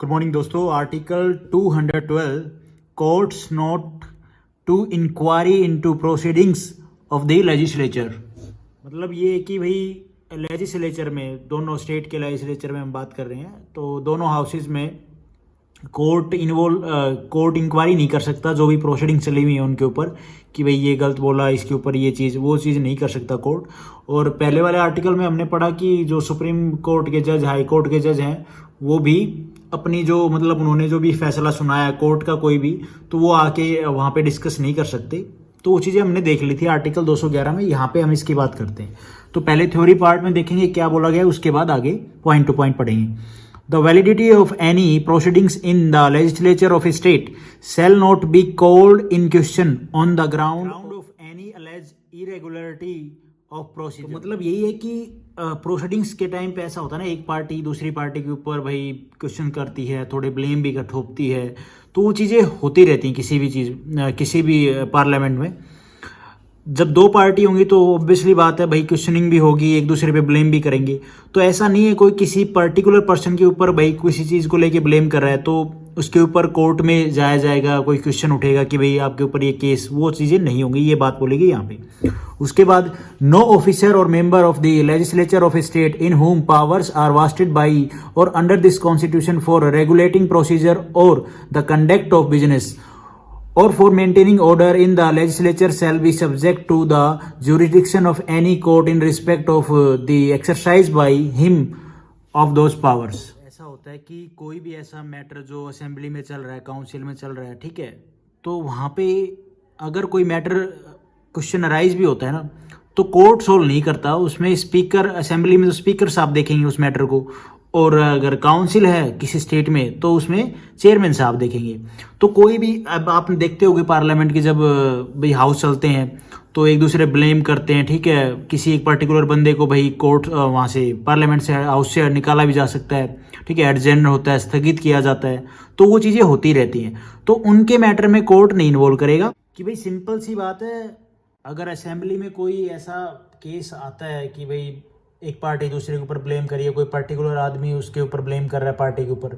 Good morning दोस्तों। Article 212 courts not to inquiry into proceedings of the legislature. मतलब ये है कि भाई लेजिस्लेचर में, दोनों स्टेट के लेजिस्लेचर में हम बात कर रहे हैं, तो दोनों हाउसेज में कोर्ट इंक्वायरी नहीं कर सकता। जो भी प्रोसीडिंग चली हुई है उनके ऊपर कि भाई ये गलत बोला, इसके ऊपर ये चीज़, वो चीज़ नहीं कर सकता कोर्ट। और पहले वाले आर्टिकल में हमने पढ़ा कि जो सुप्रीम कोर्ट के जज, हाई कोर्ट के जज हैं, वो भी अपनी जो मतलब उन्होंने जो भी फैसला सुनाया कोर्ट का कोई भी, तो वो आके वहाँ पे डिस्कस नहीं कर सकते। तो वो चीज़ें हमने देख ली थी आर्टिकल 211 में। यहाँ पे हम इसकी बात करते हैं। तो पहले थ्योरी पार्ट में देखेंगे क्या बोला गया है, उसके बाद आगे पॉइंट टू पॉइंट पढ़ेंगे। The validity of any proceedings in the legislature of a state shall not be called in question on the ground of any alleged irregularity of procedure। मतलब यही है कि प्रोसीडिंग्स के टाइम पे ऐसा होता है ना, एक पार्टी दूसरी पार्टी के ऊपर भाई क्वेश्चन करती है, थोड़े ब्लेम भी ठोकती है, तो वो चीज़ें होती रहती हैं किसी भी पार्लियामेंट में। जब दो पार्टी होंगी तो ऑब्वियसली बात है भाई, क्वेश्चनिंग भी होगी, एक दूसरे पे ब्लेम भी करेंगे। तो ऐसा नहीं है कोई किसी पर्टिकुलर पर्सन के ऊपर भाई किसी चीज़ को लेके ब्लेम कर रहा है तो उसके ऊपर कोर्ट में जाया जाएगा, कोई क्वेश्चन उठेगा कि भाई आपके ऊपर ये केस, वो चीज़ें नहीं होंगी, ये बात बोलेगी यहाँ पे। उसके बाद नो ऑफिसर और member of the legislature of a state in whom powers are vested by और under this constitution for regulating procedure और the conduct of business or for maintaining order in the legislature shall be subject to the jurisdiction of any court in respect of the exercise by him of those powers। ऐसा होता है कि कोई भी ऐसा matter जो assembly में चल रहा है, काउंसिल में चल रहा है, ठीक है, तो वहाँ पे अगर कोई मैटर क्वेश्चन अराइज भी होता है ना, तो कोर्ट सोल्व नहीं करता उसमें। स्पीकर, असेंबली में तो स्पीकर साहब देखेंगे उस मैटर को, और अगर काउंसिल है किसी स्टेट में तो उसमें चेयरमैन साहब देखेंगे। तो कोई भी, अब आप देखते होंगे पार्लियामेंट की जब भाई हाउस चलते हैं तो एक दूसरे ब्लेम करते हैं, ठीक है, किसी एक पर्टिकुलर बंदे को भाई कोर्ट वहाँ से पार्लियामेंट से, हाउस से निकाला भी जा सकता है, ठीक है, एडजेंट होता है, स्थगित किया जाता है, तो वो चीज़ें होती रहती हैं। तो उनके मैटर में कोर्ट नहीं इन्वॉल्व करेगा कि भाई सिंपल सी बात है, अगर असेंबली में कोई ऐसा केस आता है कि भाई एक पार्टी दूसरे के ऊपर ब्लेम करिए, कोई पर्टिकुलर आदमी उसके ऊपर ब्लेम कर रहा है पार्टी के ऊपर,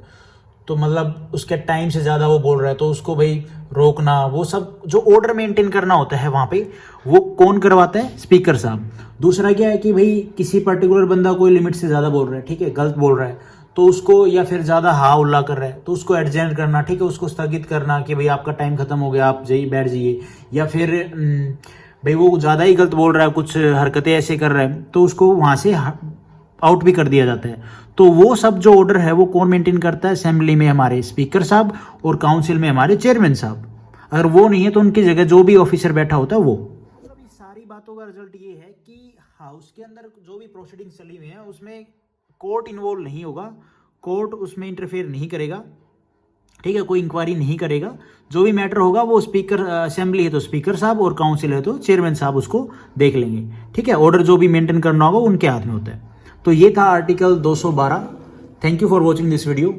तो मतलब उसके टाइम से ज़्यादा वो बोल रहा है, तो उसको भाई रोकना, वो सब जो ऑर्डर मेंटेन करना होता है वहाँ पे, वो कौन करवाता है? स्पीकर साहब। दूसरा क्या है कि भाई किसी पर्टिकुलर बंदा कोई लिमिट से ज़्यादा बोल रहा है, ठीक है, गलत बोल रहा है, तो उसको, या फिर ज़्यादा हा उल्ला कर रहा है, तो उसको एडजेंट करना, ठीक है, उसको स्थगित करना कि भाई आपका टाइम खत्म हो गया, आप जाइए, बैठ जाइए। या फिर भाई वो ज़्यादा ही गलत बोल रहा है, कुछ हरकतें ऐसे कर रहा है, तो उसको वहाँ से आउट भी कर दिया जाता है। तो वो सब जो ऑर्डर है वो कौन मेंटेन करता है? असेंबली में हमारे स्पीकर साहब और काउंसिल में हमारे चेयरमैन साहब। अगर वो नहीं है तो उनकी जगह जो भी ऑफिसर बैठा होता है वो। मतलब इस सारी बातों का रिजल्ट ये है कि हाउस के अंदर जो भी प्रोसीडिंग चली हुई है उसमें कोर्ट इन्वॉल्व नहीं होगा, कोर्ट उसमें इंटरफेयर नहीं करेगा, ठीक है, कोई इंक्वायरी नहीं करेगा। जो भी मैटर होगा वो स्पीकर, असेंबली है तो स्पीकर साहब और काउंसिल है तो चेयरमैन साहब उसको देख लेंगे, ठीक है। ऑर्डर जो भी मेंटेन करना होगा उनके हाथ में होता है। तो ये था article 212। Thank you for watching this video.